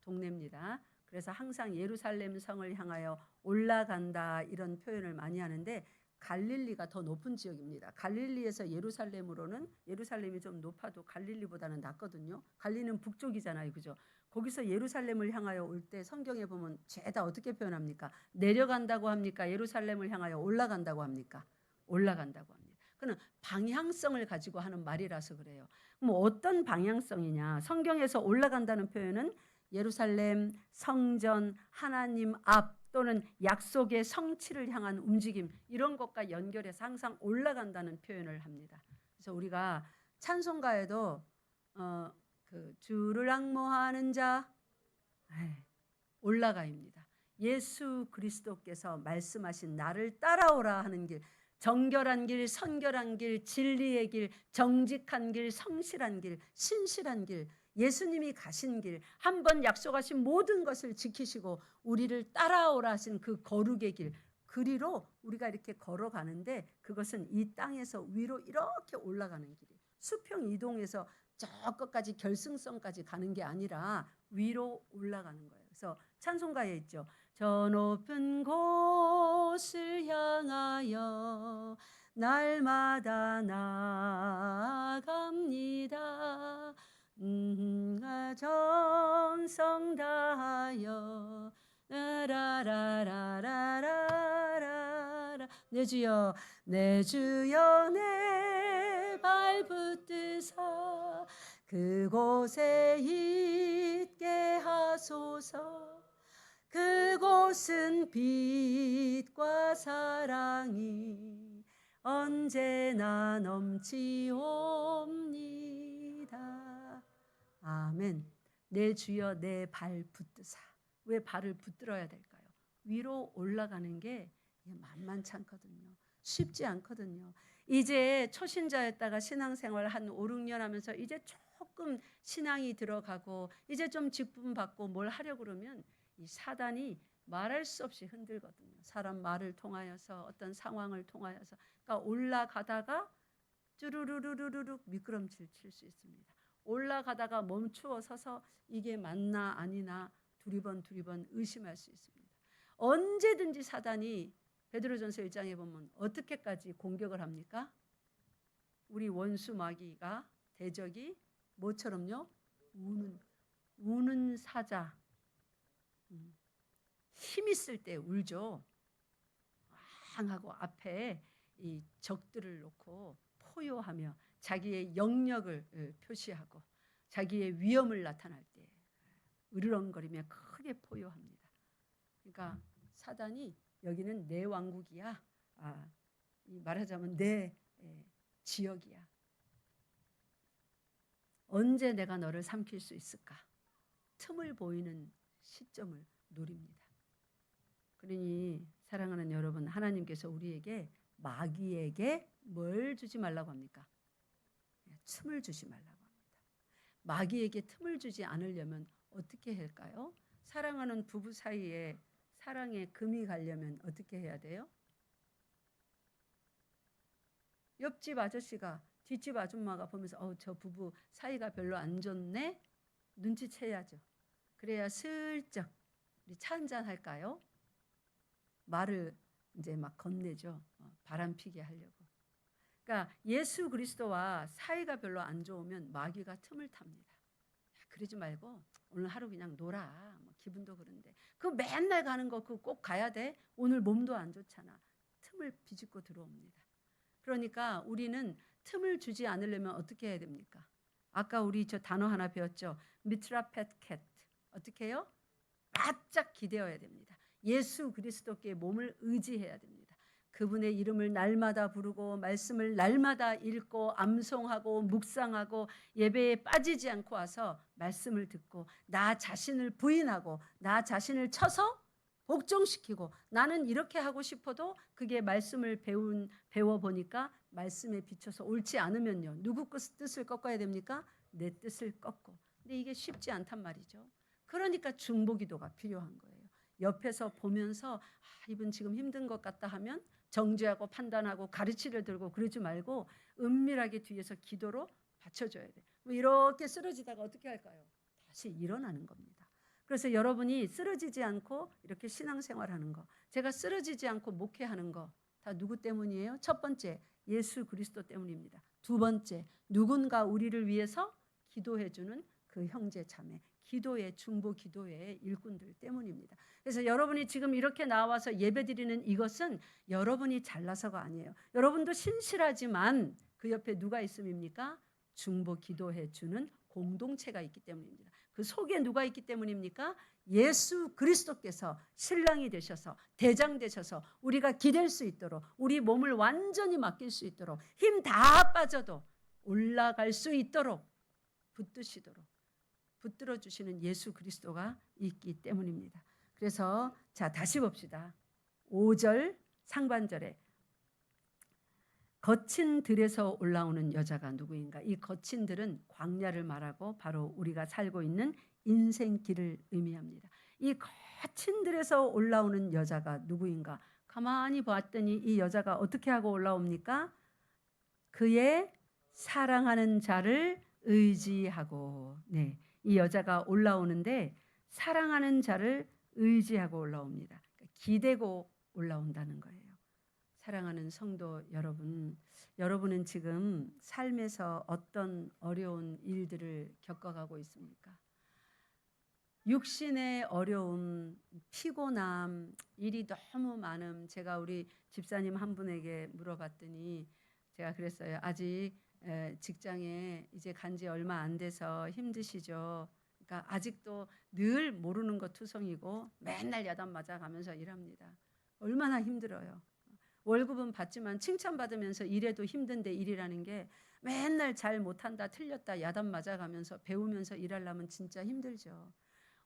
동네입니다. 그래서 항상 예루살렘 성을 향하여 올라간다 이런 표현을 많이 하는데, 갈릴리가 더 높은 지역입니다. 갈릴리에서 예루살렘으로는, 예루살렘이 좀 높아도 갈릴리보다는 낮거든요. 갈릴리는 북쪽이잖아요, 그죠? 거기서 예루살렘을 향하여 올 때 성경에 보면 죄다 어떻게 표현합니까? 내려간다고 합니까? 예루살렘을 향하여 올라간다고 합니까? 올라간다고 합니다. 그는 방향성을 가지고 하는 말이라서 그래요. 그럼 어떤 방향성이냐? 성경에서 올라간다는 표현은 예루살렘, 성전, 하나님 앞 또는 약속의 성취를 향한 움직임, 이런 것과 연결해서 항상 올라간다는 표현을 합니다. 그래서 우리가 찬송가에도 그 주를 앙모하는 자 올라가입니다. 예수 그리스도께서 말씀하신 나를 따라오라 하는 길, 정결한 길, 선결한 길, 진리의 길, 정직한 길, 성실한 길, 신실한 길, 예수님이 가신 길, 한 번 약속하신 모든 것을 지키시고 우리를 따라오라 하신 그 거룩의 길, 그리로 우리가 이렇게 걸어가는데, 그것은 이 땅에서 위로 이렇게 올라가는 길이에요. 수평 이동해서 저 끝까지 결승선까지 가는 게 아니라 위로 올라가는 거예요. 그래서 찬송가에 있죠. 저 높은 곳을 향하여 날마다 나아갑니다. 정성 다하여 라라라라라라라. 내 주여 내 주여 내 발붙드사 그곳에 있게 하소서. 그곳은 빛과 사랑이 언제나 넘치옵니다. 아멘. 내 주여 내 발 붙드사. 왜 발을 붙들어야 될까요? 위로 올라가는 게 만만치 않거든요. 쉽지 않거든요. 이제 초신자였다가 신앙생활 한 5, 6년 하면서 이제 조금 신앙이 들어가고 이제 좀 직분 받고 뭘 하려고 그러면 이 사단이 말할 수 없이 흔들거든요. 사람 말을 통하여서, 어떤 상황을 통하여서. 그러니까 올라가다가 쭈루루루루룩 미끄럼칠 칠 수 있습니다. 올라가다가 멈추어 서서 이게 맞나 아니나 두리번 의심할 수 있습니다. 언제든지 사단이 베드로전서 1장에 보면 어떻게까지 공격을 합니까? 우리 원수 마귀가, 대적이 뭐처럼요? 우는 사자. 힘 있을 때 울죠. 왕하고 앞에 이 적들을 놓고 포효하며 자기의 영역을 표시하고 자기의 위엄을 나타날 때 으르렁거리며 크게 포효합니다. 그러니까 사단이 여기는 내 왕국이야. 말하자면 내 지역이야. 언제 내가 너를 삼킬 수 있을까? 틈을 보이는 시점을 노립니다. 그러니 사랑하는 여러분, 하나님께서 우리에게, 마귀에게 뭘 주지 말라고 합니까? 틈을 주지 말라고 합니다. 마귀에게 틈을 주지 않으려면 어떻게 할까요? 사랑하는 부부 사이에 사랑의 금이 가려면 어떻게 해야 돼요? 옆집 아저씨가 뒷집 아줌마가 보면서 저 부부 사이가 별로 안 좋네? 눈치채야죠. 그래야 슬쩍 우리 차 한잔 할까요? 말을 이제 막 건네죠. 바람 피게 하려고. 그러니까 예수 그리스도와 사이가 별로 안 좋으면 마귀가 틈을 탑니다. 그러지 말고 오늘 하루 그냥 놀아. 기분도 그런데. 그거 맨날 가는 거 그거 꼭 가야 돼? 오늘 몸도 안 좋잖아. 틈을 비집고 들어옵니다. 그러니까 우리는 틈을 주지 않으려면 어떻게 해야 됩니까? 아까 우리 저 단어 하나 배웠죠. 미트라펫 캣. 어떻게 해요? 바짝 기대어야 됩니다. 예수 그리스도께 몸을 의지해야 됩니다. 그분의 이름을 날마다 부르고 말씀을 날마다 읽고 암송하고 묵상하고 예배에 빠지지 않고 와서 말씀을 듣고 나 자신을 부인하고 나 자신을 쳐서 복종시키고 나는 이렇게 하고 싶어도 그게 말씀을 배워보니까 말씀에 비춰서 옳지 않으면요. 누구 뜻을 꺾어야 됩니까? 내 뜻을 꺾고. 근데 이게 쉽지 않단 말이죠. 그러니까 중보기도가 필요한 거예요. 옆에서 보면서 이분 지금 힘든 것 같다 하면 정죄하고 판단하고 가르치를 들고 그러지 말고 은밀하게 뒤에서 기도로 받쳐줘야 돼. 뭐 이렇게 쓰러지다가 어떻게 할까요? 다시 일어나는 겁니다. 그래서 여러분이 쓰러지지 않고 이렇게 신앙생활하는 거, 제가 쓰러지지 않고 목회하는 거 다 누구 때문이에요? 첫 번째, 예수 그리스도 때문입니다. 두 번째, 누군가 우리를 위해서 기도해주는 그 형제 자매, 기도의 중보 기도의 일꾼들 때문입니다. 그래서 여러분이 지금 이렇게 나와서 예배드리는 이것은 여러분이 잘나서가 아니에요. 여러분도 신실하지만 그 옆에 누가 있음입니까? 중보 기도해주는 공동체가 있기 때문입니다. 그 속에 누가 있기 때문입니까? 예수 그리스도께서 신랑이 되셔서 대장 되셔서 우리가 기댈 수 있도록 우리 몸을 완전히 맡길 수 있도록 힘 다 빠져도 올라갈 수 있도록 붙드시도록 붙들어 주시는 예수 그리스도가 있기 때문입니다. 그래서 자 다시 봅시다. 5절 상반절에 거친 들에서 올라오는 여자가 누구인가? 이 거친 들은 광야를 말하고 바로 우리가 살고 있는 인생길을 의미합니다. 이 거친 들에서 올라오는 여자가 누구인가? 가만히 봤더니 이 여자가 어떻게 하고 올라옵니까? 그의 사랑하는 자를 의지하고, 네, 이 여자가 올라오는데 사랑하는 자를 의지하고 올라옵니다. 기대고 올라온다는 거예요. 사랑하는 성도 여러분, 여러분은 지금 삶에서 어떤 어려운 일들을 겪어가고 있습니까? 육신의 어려움, 피곤함, 일이 너무 많음. 제가 우리 집사님 한 분에게 물어봤더니 제가 그랬어요. 아직 직장에 이제 간지 얼마 안 돼서 힘드시죠? 그러니까 아직도 늘 모르는 것 투성이고 맨날 야단 맞아가면서 일합니다. 얼마나 힘들어요. 월급은 받지만 칭찬받으면서 일해도 힘든데 일이라는 게 맨날 잘 못한다 틀렸다 야단 맞아가면서 배우면서 일하려면 진짜 힘들죠.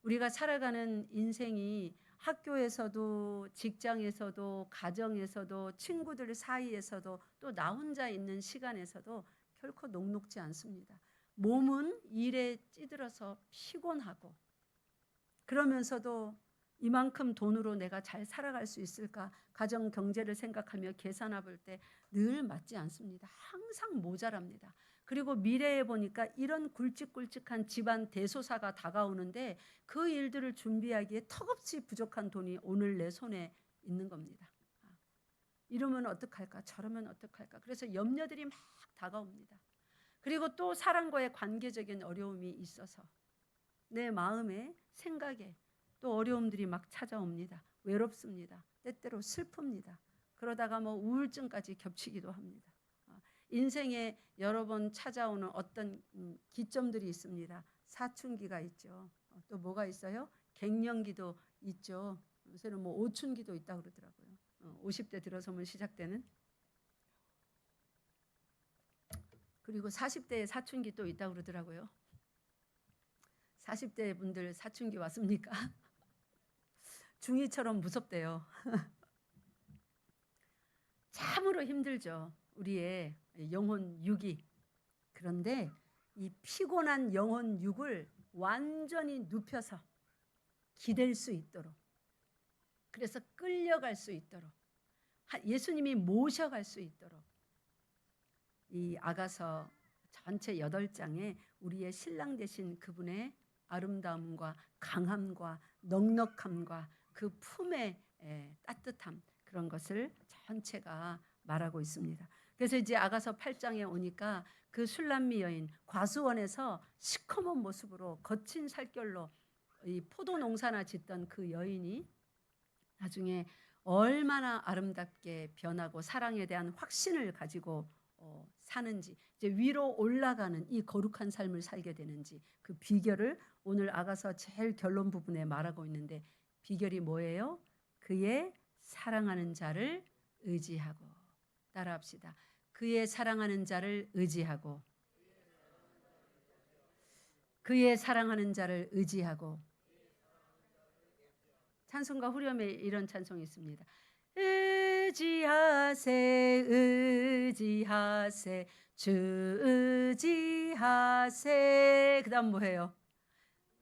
우리가 살아가는 인생이 학교에서도 직장에서도 가정에서도 친구들 사이에서도 또 나 혼자 있는 시간에서도 결코 녹록지 않습니다. 몸은 일에 찌들어서 피곤하고 그러면서도 이만큼 돈으로 내가 잘 살아갈 수 있을까? 가정 경제를 생각하며 계산해 볼 때 늘 맞지 않습니다. 항상 모자랍니다. 그리고 미래에 보니까 이런 굵직굵직한 집안 대소사가 다가오는데 그 일들을 준비하기에 턱없이 부족한 돈이 오늘 내 손에 있는 겁니다. 이러면 어떡할까? 저러면 어떡할까? 그래서 염려들이 막 다가옵니다. 그리고 또 사람과의 관계적인 어려움이 있어서 내 마음에 생각에 또 어려움들이 막 찾아옵니다. 외롭습니다. 때때로 슬픕니다. 그러다가 뭐 우울증까지 겹치기도 합니다. 인생에 여러 번 찾아오는 어떤 기점들이 있습니다. 사춘기가 있죠. 또 뭐가 있어요? 갱년기도 있죠. 요새는 뭐 오춘기도 있다고 그러더라고요. 50대 들어서면 시작되는. 그리고 40대에 사춘기 또 있다고 그러더라고요. 40대 분들 사춘기 왔습니까? 중2처럼 무섭대요. 참으로 힘들죠. 우리의 영혼 육이. 그런데 이 피곤한 영혼 육을 완전히 눕혀서 기댈 수 있도록 그래서 끌려갈 수 있도록 예수님이 모셔갈 수 있도록 이 아가서 전체 8장에 우리의 신랑 되신 그분의 아름다움과 강함과 넉넉함과 그 품의 따뜻함 그런 것을 전체가 말하고 있습니다. 그래서 이제 아가서 8장에 오니까 그 술람미 여인 과수원에서 시커먼 모습으로 거친 살결로 이 포도 농사나 짓던 그 여인이 나중에 얼마나 아름답게 변하고 사랑에 대한 확신을 가지고 사는지 이제 위로 올라가는 이 거룩한 삶을 살게 되는지 그 비결을 오늘 아가서 제일 결론 부분에 말하고 있는데 비결이 뭐예요? 그의 사랑하는 자를 의지하고. 따라합시다. 그의 사랑하는 자를 의지하고. 그의 사랑하는 자를 의지하고. 찬송가 후렴에 이런 찬송이 있습니다. 의지하세 의지하세 주 의지하세. 그 다음 뭐예요?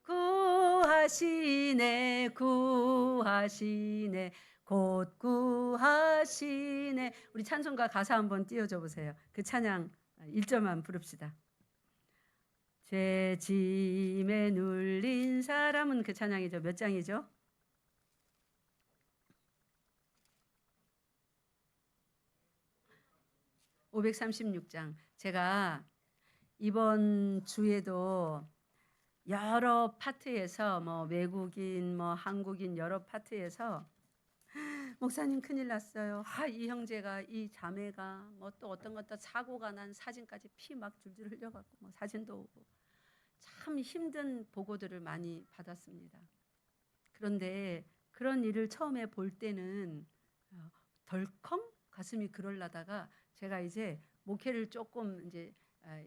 구하시네 구하시네 곧 구하시네. 우리 찬송가 가사 한번 띄워줘 보세요. 그 찬양 1절만 부릅시다. 죄 짐에 눌린 사람은, 그 찬양이죠. 몇 장이죠? 536장. 제가 이번 주에도 여러 파트에서 뭐 외국인 뭐 한국인 여러 파트에서 목사님 큰일 났어요. 이 형제가 이 자매가 뭐 또 어떤 것도 사고가 난 사진까지 피 막 줄줄 흘려갖고 뭐 사진도 오고 참 힘든 보고들을 많이 받았습니다. 그런데 그런 일을 처음에 볼 때는 덜컹 가슴이 그럴라다가 제가 이제 목회를 조금 이제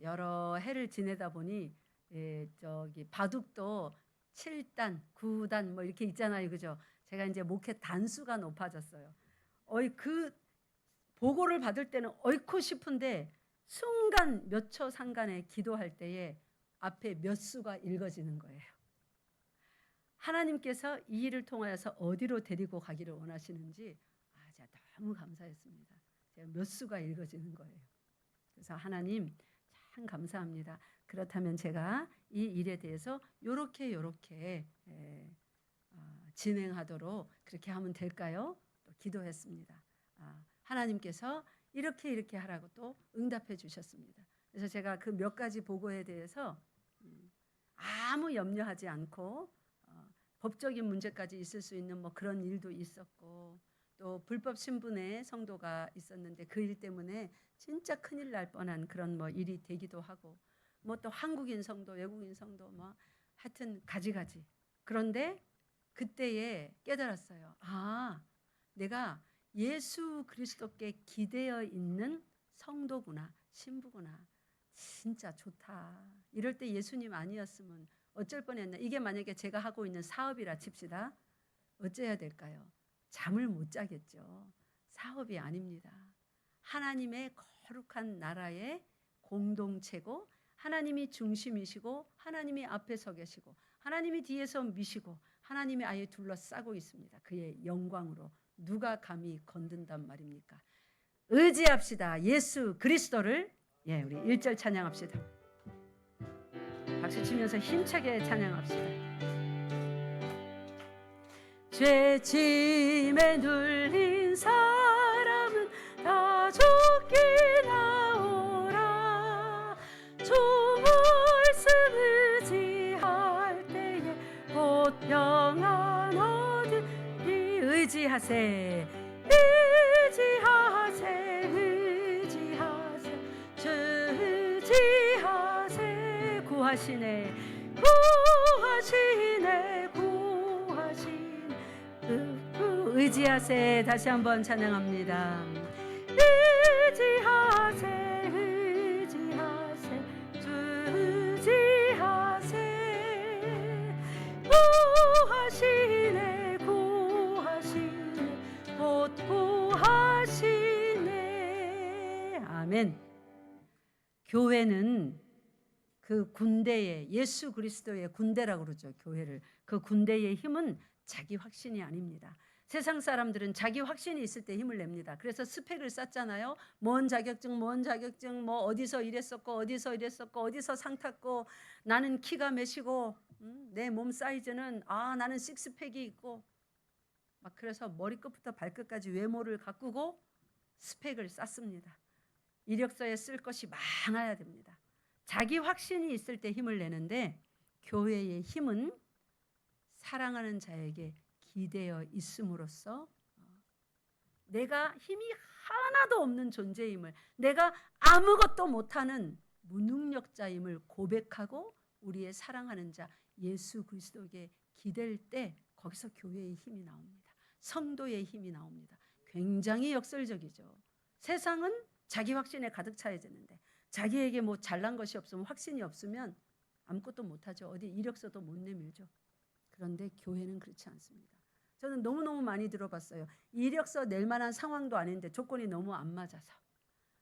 여러 해를 지내다 보니 저기 바둑도 7단, 9단 뭐 이렇게 있잖아요. 그죠? 제가 이제 목회 단수가 높아졌어요. 그 보고를 받을 때는 어이쿠 싶은데 순간 몇 초 상간에 기도할 때에 앞에 몇 수가 읽어지는 거예요. 하나님께서 이 일을 통하여서 어디로 데리고 가기를 원하시는지 제가 너무 감사했습니다. 제가 몇 수가 읽어지는 거예요. 그래서 하나님 참 감사합니다. 그렇다면 제가 이 일에 대해서 요렇게 진행하도록 그렇게 하면 될까요? 또 기도했습니다. 하나님께서 이렇게 하라고 또 응답해 주셨습니다. 그래서 제가 그 몇 가지 보고에 대해서 아무 염려하지 않고 법적인 문제까지 있을 수 있는 뭐 그런 일도 있었고 또 불법 신분의 성도가 있었는데 그 일 때문에 진짜 큰일 날 뻔한 그런 뭐 일이 되기도 하고 뭐 또 한국인 성도, 외국인 성도 뭐 하여튼 가지가지. 그런데 그때에 깨달았어요. 내가 예수 그리스도께 기대어 있는 성도구나, 신부구나. 진짜 좋다. 이럴 때 예수님 아니었으면 어쩔 뻔했나. 이게 만약에 제가 하고 있는 사업이라 칩시다. 어째야 될까요? 잠을 못 자겠죠. 사업이 아닙니다. 하나님의 거룩한 나라의 공동체고 하나님이 중심이시고 하나님이 앞에 서 계시고 하나님이 뒤에서 미시고 하나님이 아예 둘러싸고 있습니다. 그의 영광으로 누가 감히 건든단 말입니까? 의지합시다. 예수 그리스도를. 우리 1절 찬양합시다. 박수 치면서 힘차게 찬양합시다. 죄 짐에 눌린 사람은 다 죽기나 오라. 주 말씀 의지할 때에 곧 평안 얻으리. 의지하세 의지하세 의지하세 주 의지하세. 구하시네 구하시네 구하시네. 의지하세. 다시 한번 찬양합니다. 의지하세 의지하세 주 의지하세. 구하시네 구하시네 곧 구하시네. 아멘. 교회는 그 군대의, 예수 그리스도의 군대라고 그러죠. 교회를. 그 군대의 힘은 자기 확신이 아닙니다. 세상 사람들은 자기 확신이 있을 때 힘을 냅니다. 그래서 스펙을 쌓잖아요. 뭔 자격증 뭐 어디서 일했었고 어디서 상 탔고 나는 키가 몇이고 내 몸 사이즈는 나는 식스팩이 있고 막 그래서 머리끝부터 발끝까지 외모를 가꾸고 스펙을 쌓습니다. 이력서에 쓸 것이 많아야 됩니다. 자기 확신이 있을 때 힘을 내는데 교회의 힘은 사랑하는 자에게 기대어 있음으로써 내가 힘이 하나도 없는 존재임을, 내가 아무것도 못하는 무능력자임을 고백하고 우리의 사랑하는 자 예수 그리스도에게 기댈 때 거기서 교회의 힘이 나옵니다. 성도의 힘이 나옵니다. 굉장히 역설적이죠. 세상은 자기 확신에 가득 차야 되는데 자기에게 뭐 잘난 것이 없으면, 확신이 없으면 아무것도 못하죠. 어디 이력서도 못 내밀죠. 그런데 교회는 그렇지 않습니다. 저는 너무너무 많이 들어봤어요. 이력서 낼 만한 상황도 아닌데 조건이 너무 안 맞아서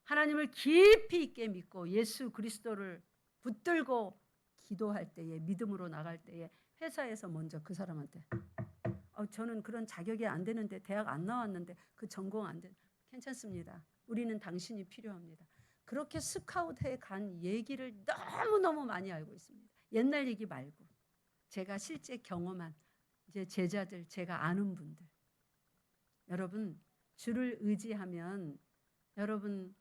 하나님을 깊이 있게 믿고 예수 그리스도를 붙들고 기도할 때에, 믿음으로 나갈 때에 회사에서 먼저 그 사람한테 저는 그런 자격이 안 되는데, 대학 안 나왔는데, 그 전공 안 돼. 괜찮습니다. 우리는 당신이 필요합니다. 그렇게 스카웃해 간 얘기를 너무너무 많이 알고 있습니다. 옛날 얘기 말고 제가 실제 경험한 이제 제자들, 제가 아는 분들. 여러분, 주를 의지하면 여러분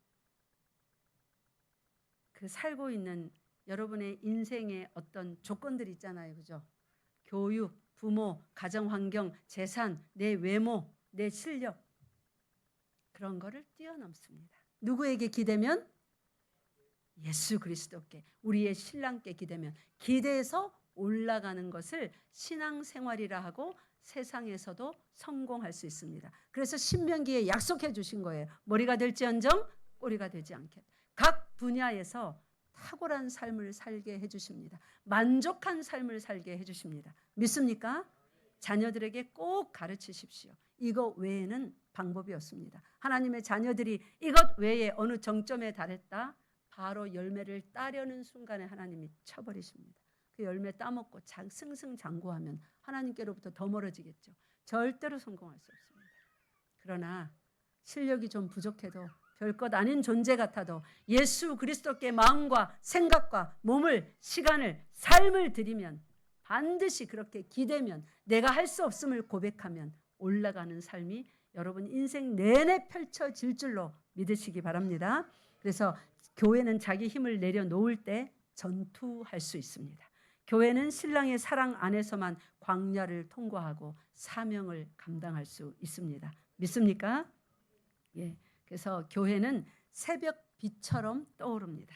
그 살고 있는 여러분의 인생의 어떤 조건들 있잖아요. 그죠? 교육, 부모, 가정 환경, 재산, 내 외모, 내 실력, 그런 거를 뛰어넘습니다. 누구에게 기대면? 예수 그리스도께, 우리의 신랑께 기대면, 기대서 올라가는 것을 신앙생활이라 하고 세상에서도 성공할 수 있습니다. 그래서 신명기에 약속해 주신 거예요. 머리가 될지언정 꼬리가 되지 않게. 각 분야에서 탁월한 삶을 살게 해주십니다. 만족한 삶을 살게 해주십니다. 믿습니까? 자녀들에게 꼭 가르치십시오. 이거 외에는 방법이 없습니다. 하나님의 자녀들이 이것 외에 어느 정점에 달했다, 바로 열매를 따려는 순간에 하나님이 쳐버리십니다. 그 열매 따먹고 승승장구하면 하나님께로부터 더 멀어지겠죠. 절대로 성공할 수 없습니다. 그러나 실력이 좀 부족해도, 별것 아닌 존재 같아도 예수 그리스도께 마음과 생각과 몸을, 시간을, 삶을 드리면, 반드시 그렇게 기대면, 내가 할 수 없음을 고백하면 올라가는 삶이 여러분 인생 내내 펼쳐질 줄로 믿으시기 바랍니다. 그래서 교회는 자기 힘을 내려놓을 때 전투할 수 있습니다. 교회는 신랑의 사랑 안에서만 광야를 통과하고 사명을 감당할 수 있습니다. 믿습니까? 예. 그래서 교회는 새벽 빛처럼 떠오릅니다.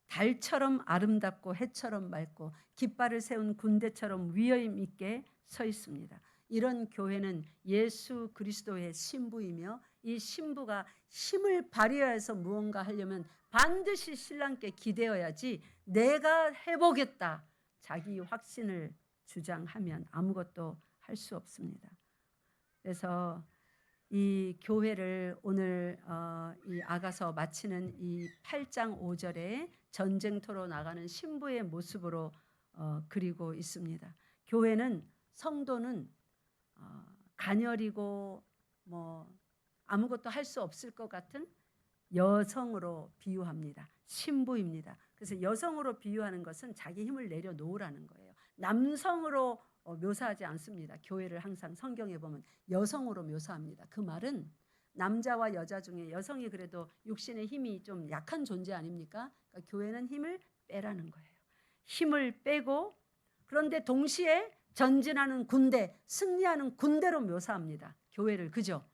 달처럼 아름답고 해처럼 맑고 깃발을 세운 군대처럼 위엄 있게 서 있습니다. 이런 교회는 예수 그리스도의 신부이며, 이 신부가 힘을 발휘해서 무언가 하려면 반드시 신랑께 기대어야지, 내가 해보겠다 자기 확신을 주장하면 아무것도 할 수 없습니다. 그래서 이 교회를 오늘 이 아가서 마치는 이 8장 5절에 전쟁터로 나가는 신부의 모습으로 그리고 있습니다. 교회는, 성도는 가녀리고 뭐 아무것도 할 수 없을 것 같은 여성으로 비유합니다. 신부입니다. 그래서 여성으로 비유하는 것은 자기 힘을 내려놓으라는 거예요. 남성으로 묘사하지 않습니다. 교회를 항상 성경에 보면 여성으로 묘사합니다. 그 말은 남자와 여자 중에 여성이 그래도 육신의 힘이 좀 약한 존재 아닙니까? 그러니까 교회는 힘을 빼라는 거예요. 힘을 빼고, 그런데 동시에 전진하는 군대, 승리하는 군대로 묘사합니다. 교회를. 그죠?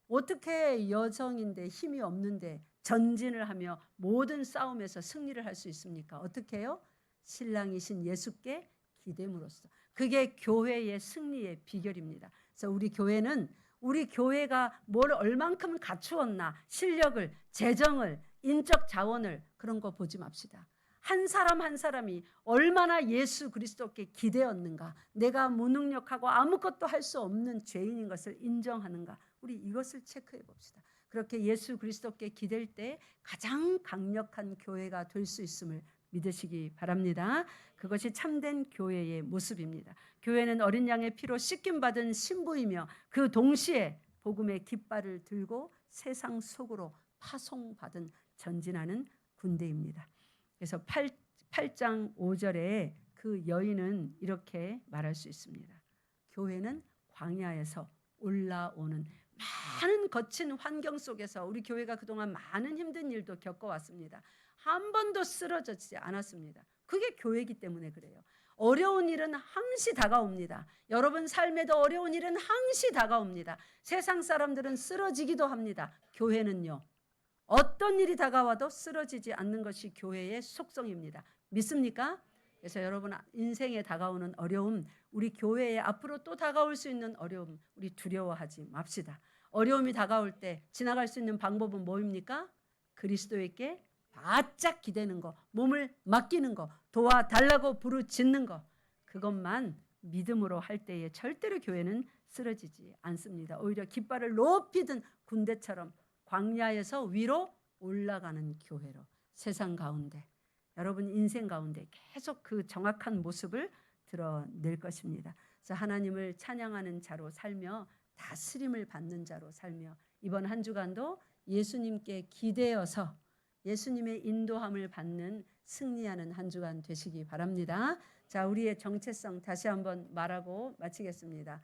어떻게 여성인데 힘이 없는데 전진을 하며 모든 싸움에서 승리를 할 수 있습니까? 어떻게 해요? 신랑이신 예수께 기댐으로써. 그게 교회의 승리의 비결입니다. 그래서 우리 교회는, 우리 교회가 뭘 얼만큼 갖추었나, 실력을, 재정을, 인적 자원을, 그런 거 보지 맙시다. 한 사람 한 사람이 얼마나 예수 그리스도께 기대었는가, 내가 무능력하고 아무것도 할 수 없는 죄인인 것을 인정하는가, 우리 이것을 체크해 봅시다. 그렇게 예수 그리스도께 기댈 때 가장 강력한 교회가 될 수 있음을 믿으시기 바랍니다. 그것이 참된 교회의 모습입니다. 교회는 어린 양의 피로 씻김받은 신부이며, 그 동시에 복음의 깃발을 들고 세상 속으로 파송받은 전진하는 군대입니다. 그래서 8장 5절에 그 여인은 이렇게 말할 수 있습니다. 교회는 광야에서 올라오는, 많은 거친 환경 속에서 우리 교회가 그동안 많은 힘든 일도 겪어왔습니다. 한 번도 쓰러지지 않았습니다. 그게 교회이기 때문에 그래요. 어려운 일은 항시 다가옵니다. 여러분 삶에도 어려운 일은 항시 다가옵니다. 세상 사람들은 쓰러지기도 합니다. 교회는요, 어떤 일이 다가와도 쓰러지지 않는 것이 교회의 속성입니다. 믿습니까? 그래서 여러분 인생에 다가오는 어려움, 우리 교회에 앞으로 또 다가올 수 있는 어려움, 우리 두려워하지 맙시다. 어려움이 다가올 때 지나갈 수 있는 방법은 뭐입니까? 그리스도에게 바짝 기대는 거, 몸을 맡기는 거, 도와달라고 부르짖는 거, 그것만 믿음으로 할 때에 절대로 교회는 쓰러지지 않습니다. 오히려 깃발을 높이 든 군대처럼 광야에서 위로 올라가는 교회로 세상 가운데, 여러분 인생 가운데 계속 그 정확한 모습을 드러낼 것입니다. 그래서 하나님을 찬양하는 자로 살며 다스림을 받는 자로 살며 이번 한 주간도 예수님께 기대어서 예수님의 인도함을 받는 승리하는 한 주간 되시기 바랍니다. 자, 우리의 정체성 다시 한번 말하고 마치겠습니다.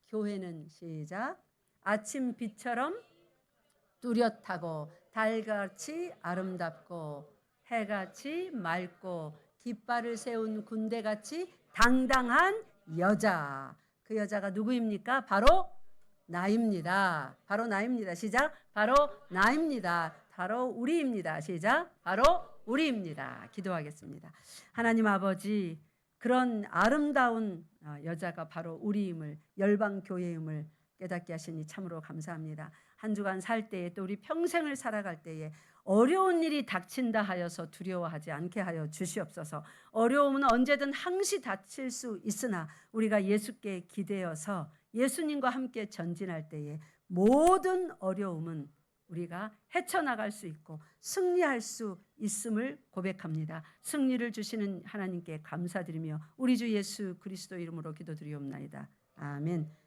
교회는 시작. 아침 빛처럼 뚜렷하고 달같이 아름답고 해같이 맑고 깃발을 세운 군대같이 당당한 여자. 그 여자가 누구입니까? 바로 나입니다. 바로 나입니다. 시작. 바로 나입니다. 바로 우리입니다. 시작. 바로 우리입니다. 기도하겠습니다. 하나님 아버지, 그런 아름다운 여자가 바로 우리임을, 열방교회임을 깨닫게 하시니 참으로 감사합니다. 한 주간 살 때에 또 우리 평생을 살아갈 때에 어려운 일이 닥친다 하여서 두려워하지 않게 하여 주시옵소서. 어려움은 언제든 항시 닥칠 수 있으나 우리가 예수께 기대어서 예수님과 함께 전진할 때에 모든 어려움은 우리가 헤쳐나갈 수 있고 승리할 수 있음을 고백합니다. 승리를 주시는 하나님께 감사드리며 우리 주 예수 그리스도 이름으로 기도드리옵나이다. 아멘.